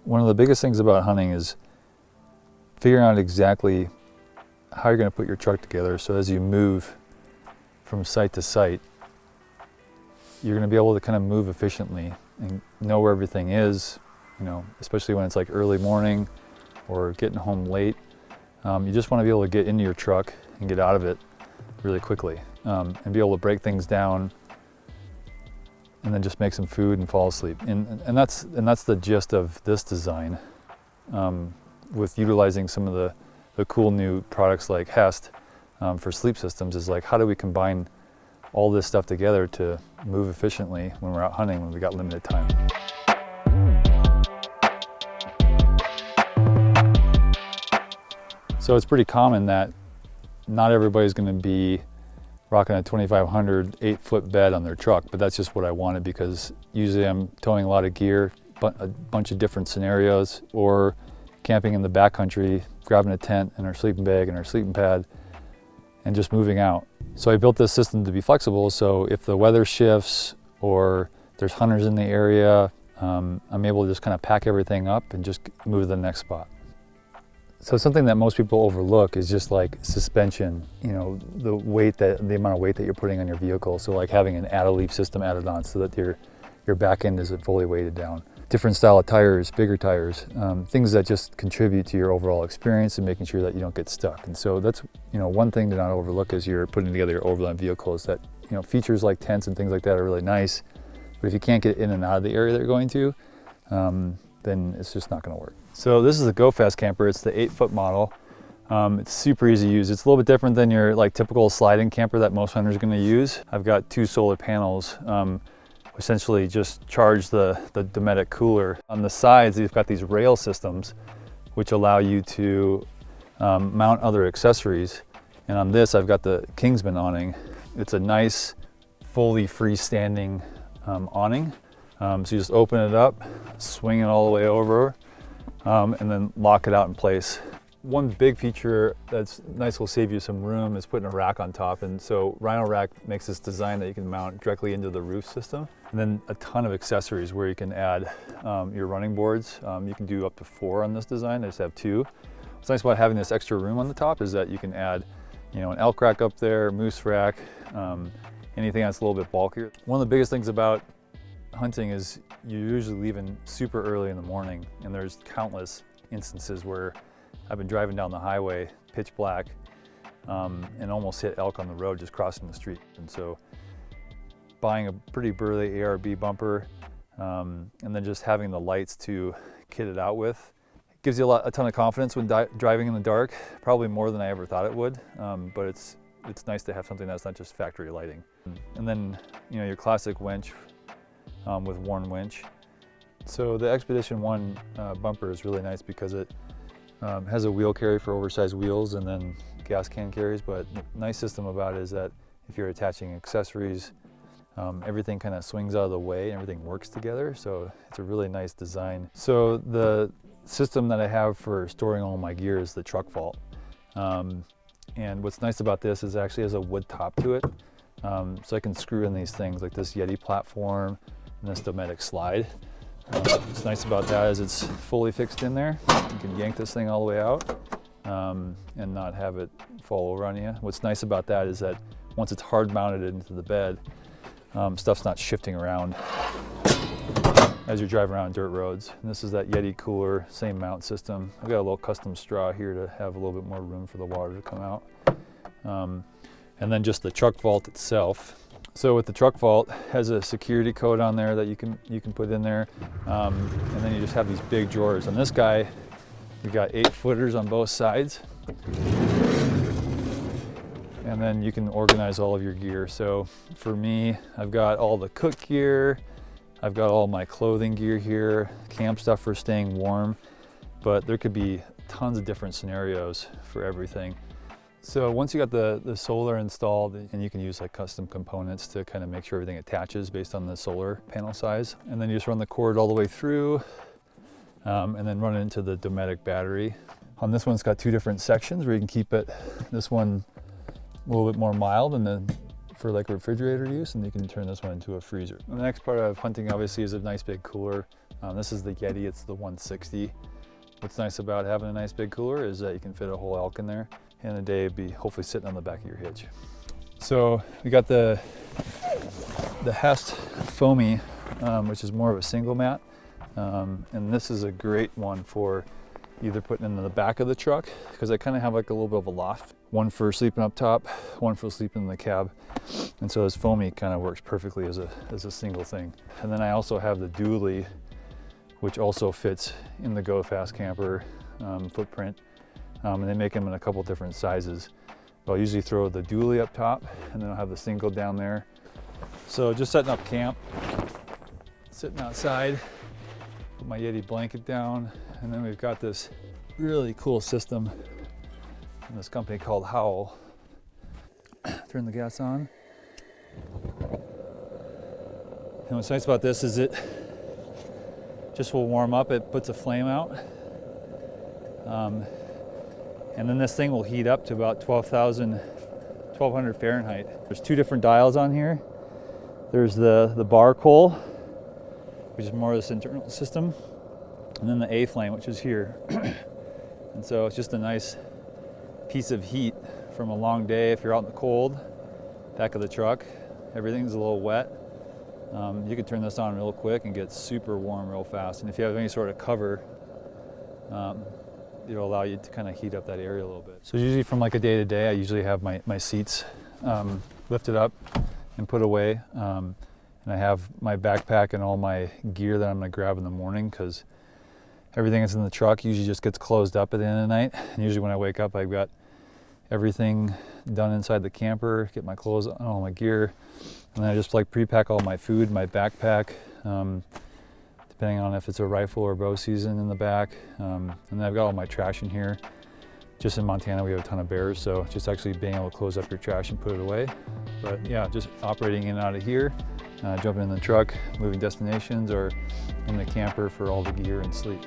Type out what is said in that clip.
One of the biggest things about hunting is figuring out exactly how you're going to put your truck together, so as you move from site to site, you're going to be able to kind of move efficiently and know where everything is, you know, especially when it's like early morning or getting home late. You just want to be able to get into your truck and get out of it really quickly, and be able to break things down and then just make some food and fall asleep. And that's the gist of this design, with utilizing some of the cool new products like HEST for sleep systems, is like, how do we combine all this stuff together to move efficiently when we're out hunting, when we got limited time. So it's pretty common that not everybody's going to be rocking a 2500 8-foot bed on their truck, but that's just what I wanted, because usually I'm towing a lot of gear, a bunch of different scenarios, or camping in the backcountry, grabbing a tent and our sleeping bag and our sleeping pad and just moving out. So I built this system to be flexible, so if the weather shifts or there's hunters in the area, I'm able to just kind of pack everything up and just move to the next spot. So something that most people overlook is just like suspension, you know, the amount of weight that you're putting on your vehicle. So like having an add-a-leaf system added on so that your back end isn't fully weighted down. Different style of tires, bigger tires, things that just contribute to your overall experience and making sure that you don't get stuck. And so that's, you know, one thing to not overlook as you're putting together your overland vehicle, is that, you know, features like tents and things like that are really nice, but if you can't get in and out of the area that you're going to, then it's just not going to work. So this is the Go Fast camper. It's the 8-foot model. It's super easy to use. It's a little bit different than your like typical sliding camper that most hunters are going to use. I've got 2 solar panels, essentially just charge the Dometic cooler. On the sides, you've got these rail systems which allow you to mount other accessories. And on this, I've got the Kingsman awning. It's a nice, fully freestanding awning. So you just open it up, swing it all the way over, and then lock it out in place. One big feature that's nice, will save you some room, is putting a rack on top. And so Rhino Rack makes this design that you can mount directly into the roof system. And then a ton of accessories where you can add your running boards. You can do up to 4 on this design. I just have 2. What's nice about having this extra room on the top is that you can add, you know, an elk rack up there, moose rack, anything that's a little bit bulkier. One of the biggest things about hunting is you're usually leaving super early in the morning, and there's countless instances where I've been driving down the highway, pitch black, and almost hit elk on the road just crossing the street. And so buying a pretty burly ARB bumper, and then just having the lights to kit it out with, gives you a ton of confidence when driving in the dark, probably more than I ever thought it would, but it's nice to have something that's not just factory lighting. And then, you know, your classic winch with worn winch. So the Expedition 1 bumper is really nice because it has a wheel carry for oversized wheels and then gas can carries, but the nice system about it is that if you're attaching accessories, everything kind of swings out of the way and everything works together, so it's a really nice design. So the system that I have for storing all my gear is the truck vault. And what's nice about this is it actually has a wood top to it, so I can screw in these things like this Yeti platform and this Dometic slide. What's nice about that is it's fully fixed in there. You can yank this thing all the way out and not have it fall over on you. What's nice about that is that once it's hard mounted into the bed, stuff's not shifting around as you're driving around dirt roads. And this is that Yeti cooler, same mount system. I've got a little custom straw here to have a little bit more room for the water to come out. And then just the truck vault itself. So with the truck vault, has a security code on there that you can put in there, and then you just have these big drawers. On this guy, we've got 8-footers on both sides, and then you can organize all of your gear. So for me, I've got all the cook gear, I've got all my clothing gear here, camp stuff for staying warm, but there could be tons of different scenarios for everything. So once you got the solar installed, and you can use like custom components to kind of make sure everything attaches based on the solar panel size. And then you just run the cord all the way through, and then run it into the Dometic battery. On this one, it's got 2 different sections where you can keep it, this one a little bit more mild and then for like refrigerator use, and you can turn this one into a freezer. And the next part of hunting obviously is a nice big cooler. This is the Yeti, it's the 160. What's nice about having a nice big cooler is that you can fit a whole elk in there. And the day it'd be hopefully sitting on the back of your hitch. So we got the HEST Foamy, which is more of a single mat. And this is a great one for either putting in the back of the truck, because I kind of have like a little bit of a loft. One for sleeping up top, one for sleeping in the cab. And so this Foamy kind of works perfectly as a single thing. And then I also have the Dually, which also fits in the Go Fast camper footprint. And they make them in a couple different sizes. But I'll usually throw the Dually up top, and then I'll have the single down there. So just setting up camp, sitting outside, put my Yeti blanket down, and then we've got this really cool system from this company called Howl. Turn the gas on. And what's nice about this is it just will warm up, it puts a flame out. And then this thing will heat up to about 1200 Fahrenheit. There's two different dials on here. There's the bar coal, which is more of this internal system, and then the A flame, which is here. And so it's just a nice piece of heat from a long day. If you're out in the cold, back of the truck, everything's a little wet. You can turn this on real quick and get super warm real fast. And if you have any sort of cover, it'll allow you to kind of heat up that area a little bit. So usually from like a day to day, I usually have my seats lifted up and put away. And I have my backpack and all my gear that I'm gonna grab in the morning, because everything that's in the truck usually just gets closed up at the end of the night. And usually when I wake up, I've got everything done inside the camper, get my clothes on, all my gear. And then I just like pre-pack all my food, my backpack, depending on if it's a rifle or bow season in the back. And then I've got all my trash in here. Just in Montana, we have a ton of bears, so just actually being able to close up your trash and put it away. But yeah, just operating in and out of here, jumping in the truck, moving destinations, or in the camper for all the gear and sleep.